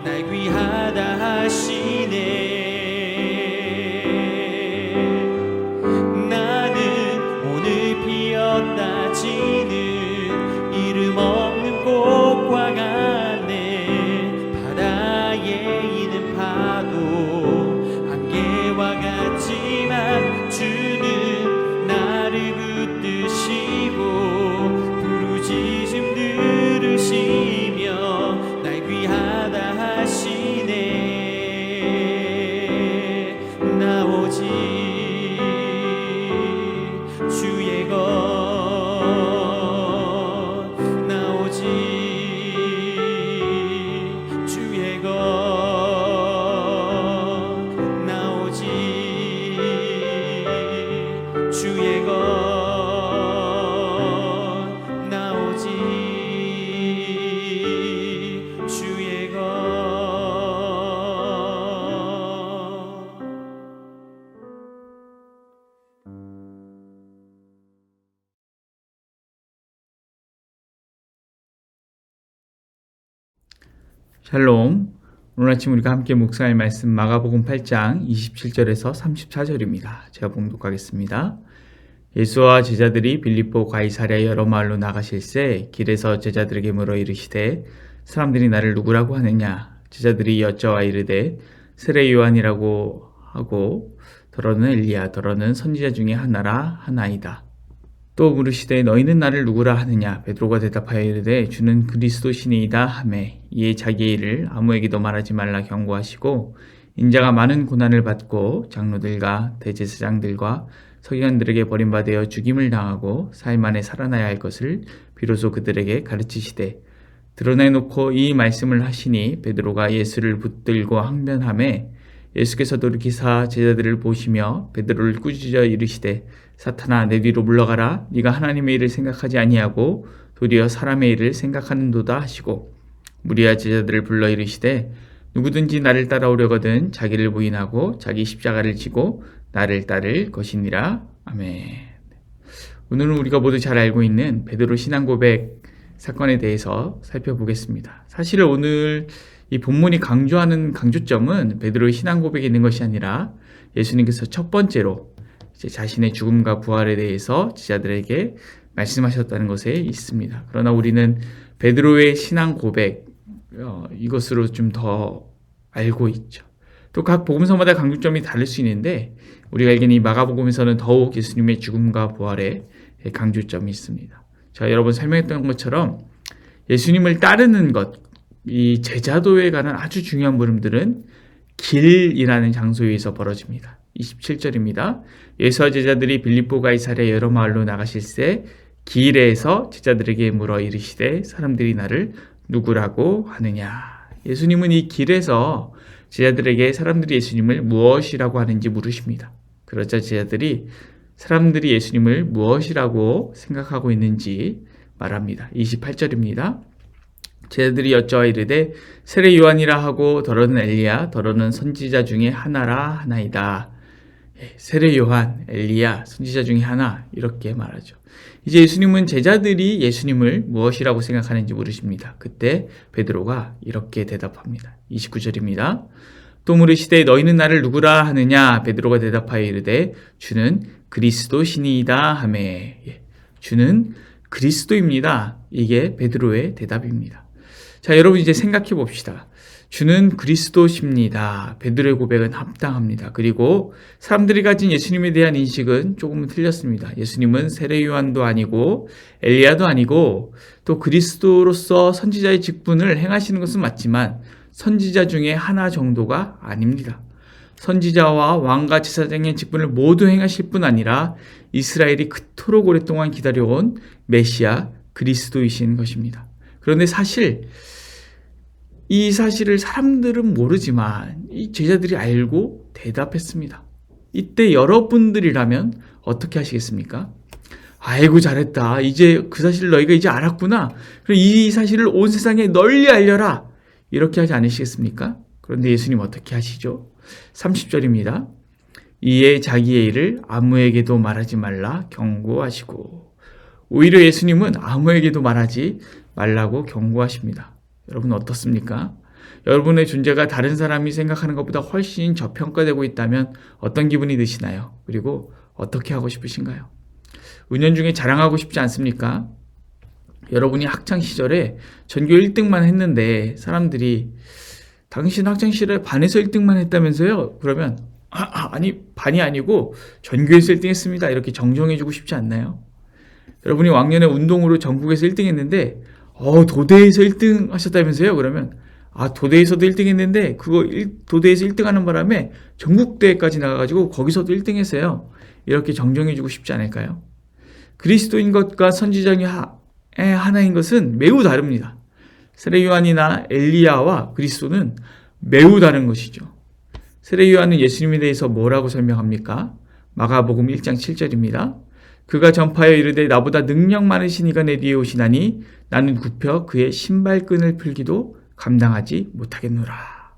날 귀하다 하시네. 나는 오늘 피었다 지는 이름 없는 꽃과 같네. 바다에 있는 파도 안개와 같지만 주는 나를 붙드시고 부르짖음 들으시며 날 귀하다 하시네. 나 오직 주의 것, 나 오직 주의 것, 나 오직 주의 것, 나 오직 주의 것. 샬롬. 오늘 아침 우리가 함께 묵상할 말씀 마가복음 8장 27절에서 34절입니다. 제가 봉독하겠습니다. 예수와 제자들이 빌립보 가이사랴 여러 마을로 나가실새 길에서 제자들에게 물어 이르시되 사람들이 나를 누구라고 하느냐? 제자들이 여짜와 이르되 세례 요한이라고 하고 더러는 엘리야 더러는 선지자 중에 하나라 하나이다. 또 물으시되 너희는 나를 누구라 하느냐? 베드로가 대답하여 이르되 주는 그리스도시니이다 하매 이에 자기의 일을 아무에게도 말하지 말라 경고하시고 인자가 많은 고난을 받고 장로들과 대제사장들과 서기관들에게 버림받아 죽임을 당하고 사흘 만에 살아나야 할 것을 비로소 그들에게 가르치시되 드러내놓고 이 말씀을 하시니 베드로가 예수를 붙들고 항변하매 예수께서 돌이키사 제자들을 보시며 베드로를 꾸짖어 이르시되 사탄아 내 뒤로 물러가라. 네가 하나님의 일을 생각하지 아니하고 도리어 사람의 일을 생각하는도다 하시고 무리와 제자들을 불러 이르시되 누구든지 나를 따라오려거든 자기를 부인하고 자기 십자가를 지고 나를 따를 것이니라. 아멘. 오늘은 우리가 모두 잘 알고 있는 베드로 신앙 고백 사건에 대해서 살펴보겠습니다. 사실 오늘 이 본문이 강조하는 강조점은 베드로의 신앙 고백에 있는 것이 아니라 예수님께서 첫 번째로 이제 자신의 죽음과 부활에 대해서 제자들에게 말씀하셨다는 것에 있습니다. 그러나 우리는 베드로의 신앙 고백 이것으로 좀 더 알고 있죠. 또 각 복음서마다 강조점이 다를 수 있는데 우리가 알기는 이 마가복음에서는 더욱 예수님의 죽음과 부활에 강조점이 있습니다. 자, 여러분 설명했던 것처럼 예수님을 따르는 것, 이 제자도에 관한 아주 중요한 물음들은 길이라는 장소에서 벌어집니다. 27절입니다. 예수와 제자들이 빌립보 가이사랴 여러 마을로 나가실새 길에서 제자들에게 물어 이르시되 사람들이 나를 누구라고 하느냐? 예수님은 이 길에서 제자들에게 사람들이 예수님을 무엇이라고 하는지 물으십니다. 그러자 제자들이 사람들이 예수님을 무엇이라고 생각하고 있는지 말합니다. 28절입니다. 제자들이 여짜와 이르되 세례 요한이라 하고 더러는 엘리야 더러는 선지자 중에 하나라 하나이다. 세례 요한, 엘리야, 선지자 중에 하나 이렇게 말하죠. 이제 예수님은 제자들이 예수님을 무엇이라고 생각하는지 물으십니다. 그때 베드로가 이렇게 대답합니다. 29절입니다. 또 물으시되 너희는 나를 누구라 하느냐? 베드로가 대답하여 이르되 주는 그리스도시니이다 하매. 주는 그리스도입니다. 이게 베드로의 대답입니다. 자, 여러분 이제 생각해 봅시다. 주는 그리스도십니다. 베드로의 고백은 합당합니다. 그리고 사람들이 가진 예수님에 대한 인식은 조금은 틀렸습니다. 예수님은 세례 요한도 아니고 엘리야도 아니고 또 그리스도로서 선지자의 직분을 행하시는 것은 맞지만 선지자 중에 하나 정도가 아닙니다. 선지자와 왕과 제사장의 직분을 모두 행하실 뿐 아니라 이스라엘이 그토록 오랫동안 기다려온 메시아 그리스도이신 것입니다. 그런데 이 사실을 사람들은 모르지만 이 제자들이 알고 대답했습니다. 이때 여러분들이라면 어떻게 하시겠습니까? 아이고 잘했다. 이제 그 사실을 너희가 이제 알았구나. 그럼 이 사실을 온 세상에 널리 알려라. 이렇게 하지 않으시겠습니까? 그런데 예수님 어떻게 하시죠? 30절입니다. 이에 자기의 일을 아무에게도 말하지 말라 경고하시고, 오히려 예수님은 아무에게도 말하지 말라고 경고하십니다. 여러분 어떻습니까? 여러분의 존재가 다른 사람이 생각하는 것보다 훨씬 저평가되고 있다면 어떤 기분이 드시나요? 그리고 어떻게 하고 싶으신가요? 은연중에 자랑하고 싶지 않습니까? 여러분이 학창시절에 전교 1등만 했는데 사람들이 당신 학창시절에 반에서 1등만 했다면서요? 그러면 아니 반이 아니고 전교에서 1등 했습니다. 이렇게 정정해주고 싶지 않나요? 여러분이 왕년에 운동으로 전국에서 1등 했는데 도대에서 1등 하셨다면서요? 그러면 도대에서도 1등 했는데 도대에서 1등 하는 바람에 전국대회까지 나가가지고 거기서도 1등 했어요. 이렇게 정정해주고 싶지 않을까요? 그리스도인 것과 선지자 하나인 것은 매우 다릅니다. 세례 요한이나 엘리야와 그리스도는 매우 다른 것이죠. 세례 요한은 예수님에 대해서 뭐라고 설명합니까? 마가복음 1장 7절입니다. 그가 전파하여 이르되 나보다 능력 많으신 이가 내 뒤에 오시나니 나는 굽혀 그의 신발끈을 풀기도 감당하지 못하겠노라.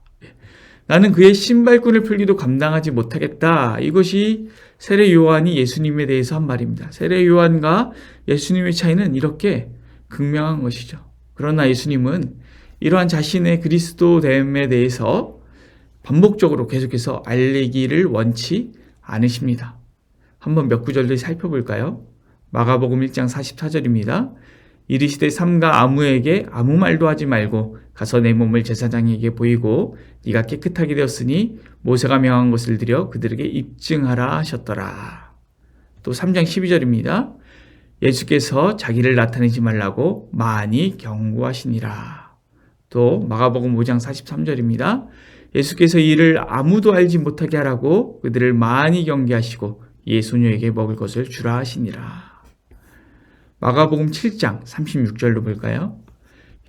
나는 그의 신발끈을 풀기도 감당하지 못하겠다. 이것이 세례 요한이 예수님에 대해서 한 말입니다. 세례 요한과 예수님의 차이는 이렇게 극명한 것이죠. 그러나 예수님은 이러한 자신의 그리스도됨에 대해서 반복적으로 계속해서 알리기를 원치 않으십니다. 한번 몇 구절을 살펴볼까요? 마가복음 1장 44절입니다. 이르시되 삼가 아무에게 아무 말도 하지 말고 가서 내 몸을 제사장에게 보이고 네가 깨끗하게 되었으니 모세가 명한 것을 드려 그들에게 입증하라 하셨더라. 또 3장 12절입니다. 예수께서 자기를 나타내지 말라고 많이 경고하시니라. 또 마가복음 5장 43절입니다. 예수께서 이를 아무도 알지 못하게 하라고 그들을 많이 경계하시고 이에 소녀에게 먹을 것을 주라 하시니라. 마가복음 7장 36절로 볼까요?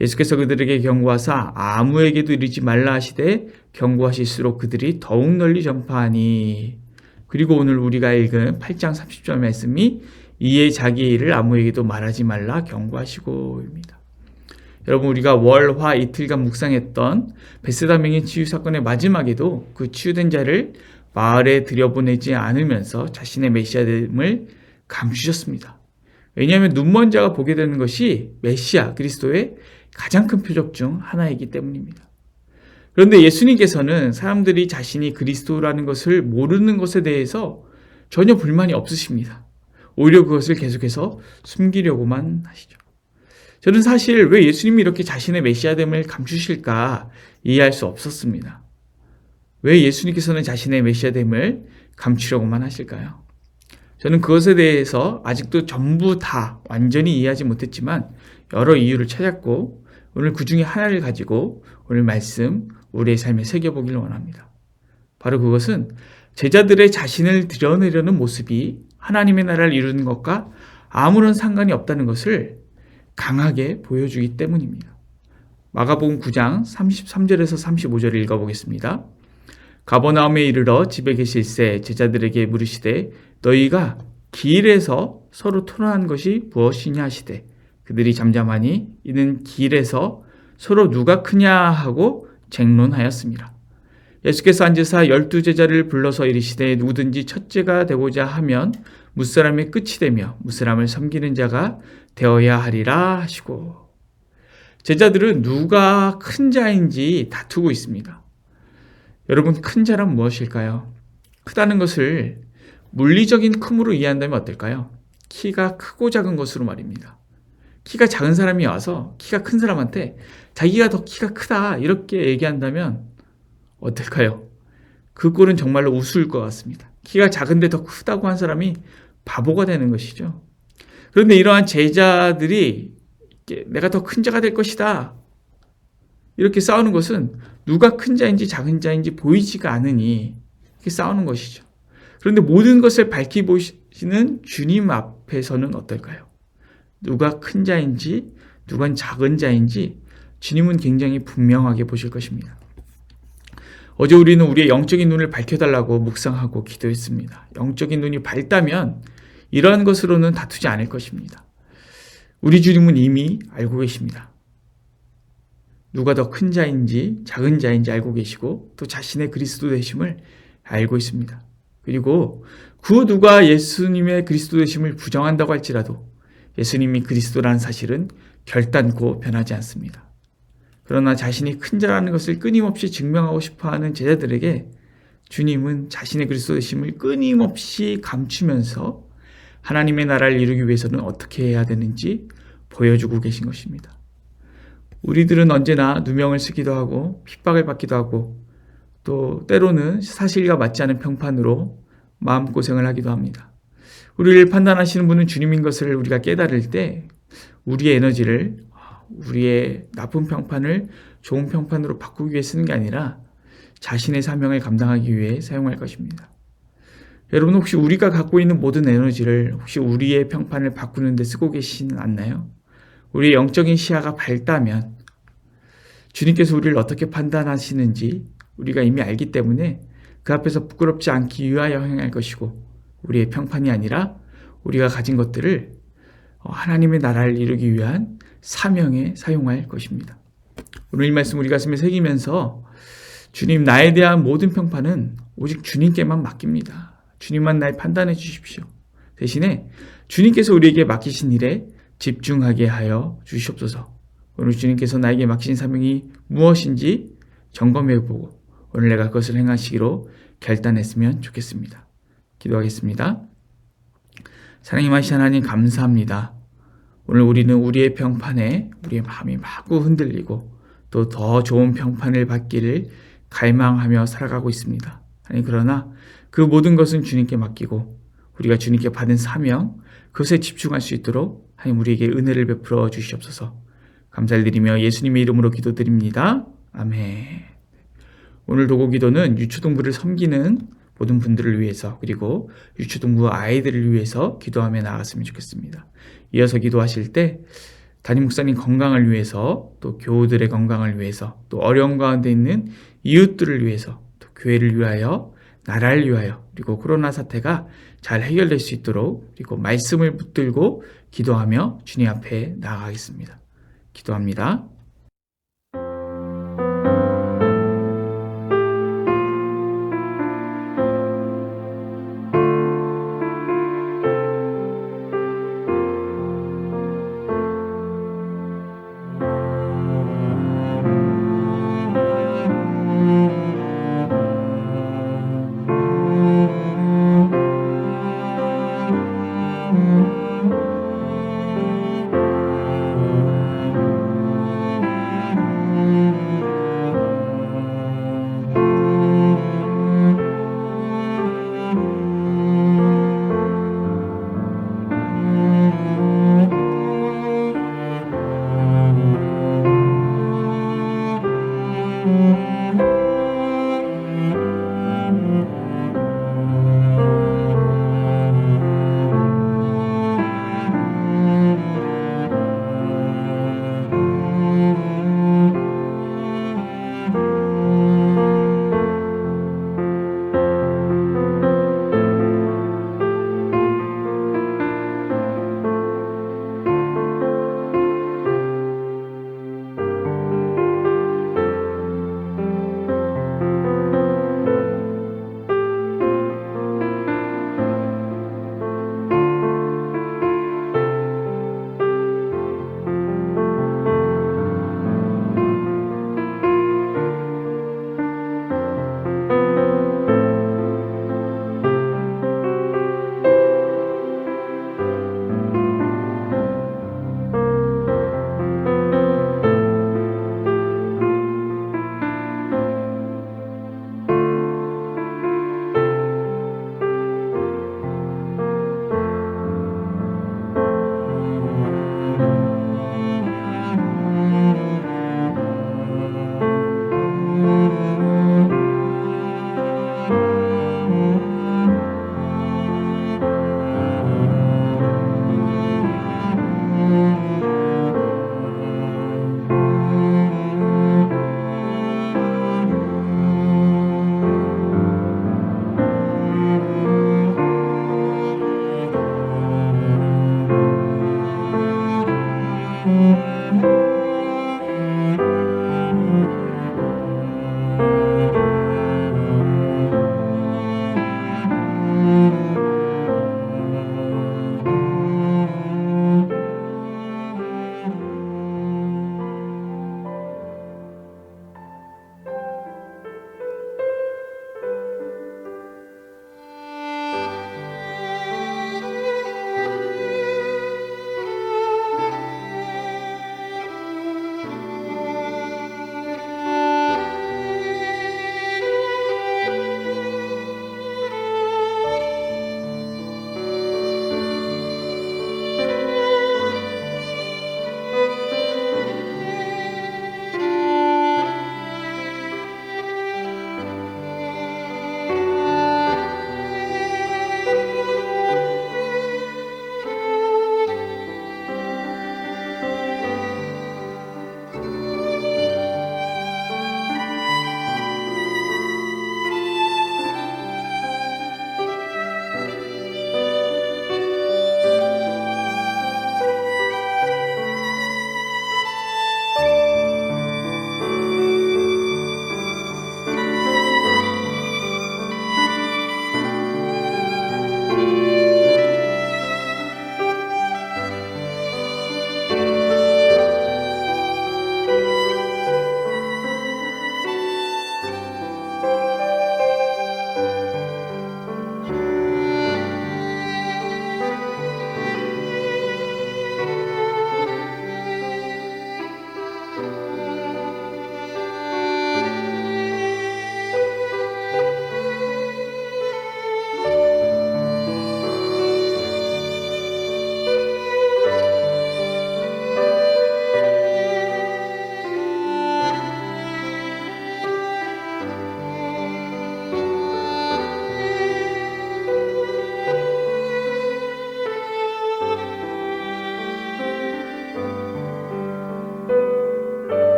예수께서 그들에게 경고하사 아무에게도 이르지 말라 하시되 경고하실수록 그들이 더욱 널리 전파하니. 그리고 오늘 우리가 읽은 8장 30절 말씀이 이에 자기의 일을 아무에게도 말하지 말라 경고하시고입니다. 여러분, 우리가 월, 화 이틀간 묵상했던 베세다 명의 치유 사건의 마지막에도 그 치유된 자를 마을에 들여보내지 않으면서 자신의 메시아됨을 감추셨습니다. 왜냐하면 눈먼 자가 보게 되는 것이 메시아 그리스도의 가장 큰 표적 중 하나이기 때문입니다. 그런데 예수님께서는 사람들이 자신이 그리스도라는 것을 모르는 것에 대해서 전혀 불만이 없으십니다. 오히려 그것을 계속해서 숨기려고만 하시죠. 저는 사실 왜 예수님이 이렇게 자신의 메시아됨을 감추실까 이해할 수 없었습니다. 왜 예수님께서는 자신의 메시아됨을 감추려고만 하실까요? 저는 그것에 대해서 아직도 전부 다 완전히 이해하지 못했지만 여러 이유를 찾았고 오늘 그 중에 하나를 가지고 오늘 말씀 우리의 삶에 새겨보기를 원합니다. 바로 그것은 제자들의 자신을 드러내려는 모습이 하나님의 나라를 이루는 것과 아무런 상관이 없다는 것을 강하게 보여주기 때문입니다. 마가복음 9장 33절에서 35절을 읽어보겠습니다. 가버나움에 이르러 집에 계실새 제자들에게 물으시되 너희가 길에서 서로 토론한 것이 무엇이냐 하시되 그들이 잠잠하니 이는 길에서 서로 누가 크냐 하고 쟁론하였습니다. 예수께서 앉으사 12제자를 불러서 이르시되 누구든지 첫째가 되고자 하면 무사람의 끝이 되며 무사람을 섬기는 자가 되어야 하리라 하시고. 제자들은 누가 큰 자인지 다투고 있습니다. 여러분, 큰 자란 무엇일까요? 크다는 것을 물리적인 크므로 이해한다면 어떨까요? 키가 크고 작은 것으로 말입니다. 키가 작은 사람이 와서 키가 큰 사람한테 자기가 더 키가 크다 이렇게 얘기한다면 어떨까요? 그 꼴은 정말로 우스울 것 같습니다. 키가 작은데 더 크다고 한 사람이 바보가 되는 것이죠. 그런데 이러한 제자들이 내가 더 큰 자가 될 것이다 이렇게 싸우는 것은 누가 큰 자인지 작은 자인지 보이지가 않으니 이렇게 싸우는 것이죠. 그런데 모든 것을 밝히 보시는 주님 앞에서는 어떨까요? 누가 큰 자인지 누가 작은 자인지 주님은 굉장히 분명하게 보실 것입니다. 어제 우리는 우리의 영적인 눈을 밝혀달라고 묵상하고 기도했습니다. 영적인 눈이 밝다면 이러한 것으로는 다투지 않을 것입니다. 우리 주님은 이미 알고 계십니다. 누가 더 큰 자인지 작은 자인지 알고 계시고 또 자신의 그리스도 되심을 알고 있습니다. 그리고 그 누가 예수님의 그리스도 되심을 부정한다고 할지라도 예수님이 그리스도라는 사실은 결단코 변하지 않습니다. 그러나 자신이 큰 자라는 것을 끊임없이 증명하고 싶어하는 제자들에게 주님은 자신의 그리스도이심을 끊임없이 감추면서 하나님의 나라를 이루기 위해서는 어떻게 해야 되는지 보여주고 계신 것입니다. 우리들은 언제나 누명을 쓰기도 하고 핍박을 받기도 하고 또 때로는 사실과 맞지 않은 평판으로 마음고생을 하기도 합니다. 우리를 판단하시는 분은 주님인 것을 우리가 깨달을 때 우리의 에너지를 우리의 나쁜 평판을 좋은 평판으로 바꾸기 위해 쓰는 게 아니라 자신의 사명을 감당하기 위해 사용할 것입니다. 여러분 혹시 우리가 갖고 있는 모든 에너지를 혹시 우리의 평판을 바꾸는 데 쓰고 계시지는 않나요? 우리의 영적인 시야가 밝다면 주님께서 우리를 어떻게 판단하시는지 우리가 이미 알기 때문에 그 앞에서 부끄럽지 않기 위하여 행할 것이고 우리의 평판이 아니라 우리가 가진 것들을 하나님의 나라를 이루기 위한 사명에 사용할 것입니다. 오늘 이 말씀 우리 가슴에 새기면서 주님 나에 대한 모든 평판은 오직 주님께만 맡깁니다. 주님만 날 판단해 주십시오. 대신에 주님께서 우리에게 맡기신 일에 집중하게 하여 주시옵소서. 오늘 주님께서 나에게 맡기신 사명이 무엇인지 점검해보고 오늘 내가 그것을 행하시기로 결단했으면 좋겠습니다. 기도하겠습니다. 사랑이 많으신 하나님 감사합니다. 오늘 우리는 우리의 평판에 우리의 마음이 마구 흔들리고 또 더 좋은 평판을 받기를 갈망하며 살아가고 있습니다. 아니 그러나 그 모든 것은 주님께 맡기고 우리가 주님께 받은 사명 그것에 집중할 수 있도록 하나님 우리에게 은혜를 베풀어 주시옵소서. 감사를 드리며 예수님의 이름으로 기도드립니다. 아멘. 오늘 도고 기도는 유초등부를 섬기는 모든 분들을 위해서 그리고 유초등부 아이들을 위해서 기도하며 나아갔으면 좋겠습니다. 이어서 기도하실 때 담임 목사님 건강을 위해서 또 교우들의 건강을 위해서 또 어려운 가운데 있는 이웃들을 위해서 또 교회를 위하여 나라를 위하여 그리고 코로나 사태가 잘 해결될 수 있도록 그리고 말씀을 붙들고 기도하며 주님 앞에 나아가겠습니다. 기도합니다.